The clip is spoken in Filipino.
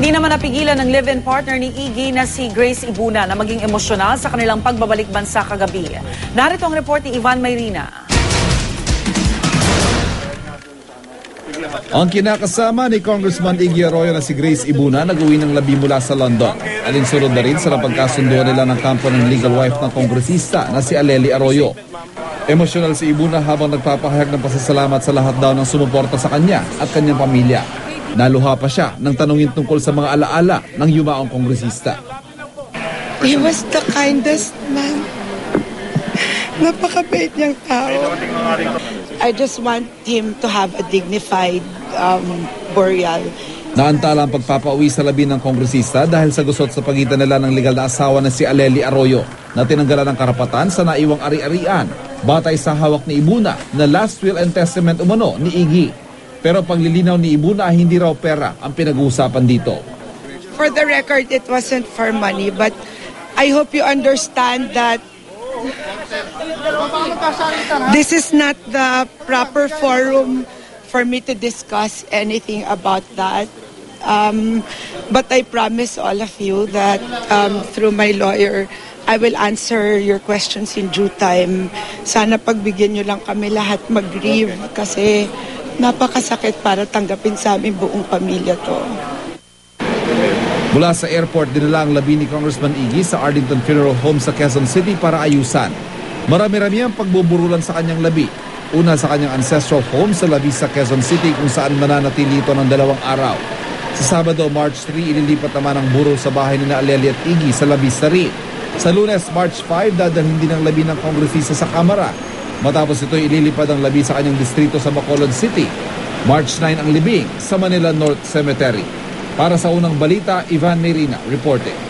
Hindi naman napigilan ng live-in partner ni Iggy na si Grace Ibuna na maging emosyonal sa kanilang pagbabalik bansa kagabi. Narito ang report ni Ivan Mayrina. Ang kinakasama ni Congressman Iggy Arroyo na si Grace Ibuna nag-uwi ng labi mula sa London. Alinsunod na rin sa napagkasunduan nila ng kampo ng legal wife ng kongresista na si Aleli Arroyo. Emosyonal si Ibuna habang nagpapahayag ng pasasalamat sa lahat daw ng sumuporta sa kanya at kanyang pamilya. Naluha pa siya nang tanungin tungkol sa mga alaala ng yumaong kongresista. He was the kindest man. Napakabait niyang tao. I just want him to have a dignified burial. Naantala ang pagpapauwi sa labi ng kongresista dahil sa gusot sa pagitan nila ng legal na asawa na si Aleli Arroyo na tinanggalan ng karapatan sa naiwang ari-arian batay sa hawak ni Ibuna na last will and testament umano ni Iggy. Pero paglilinaw ni Ibuna hindi raw pera ang pinag-uusapan dito. For the record, it wasn't for money, but I hope you understand that this is not the proper forum for me to discuss anything about that. But I promise all of you that through my lawyer, I will answer your questions in due time. Sana pagbigyan nyo lang kami lahat mag-grieve kasi napakasakit para tanggapin sa aming buong pamilya to. Mula sa airport, dinala ang labi ni Congressman Iggy sa Arlington Funeral Home sa Quezon City para ayusan. Marami-rami ang pagbuburulan sa kanyang labi. Una sa kanyang ancestral home sa labi sa Quezon City kung saan mananatili ito ng 2 araw. Sa Sabado, March 3, ililipat naman ang burol sa bahay ni Aleli at Iggy sa labi sa rin. Sa Lunes, March 5, dadalhin din ang labi ng kongresista sa Kamara. Matapos ito, ililipad ang labi sa kanyang distrito sa Bacolod City. March 9 ang libing sa Manila North Cemetery. Para sa unang balita, Ivan Mayrina reporting.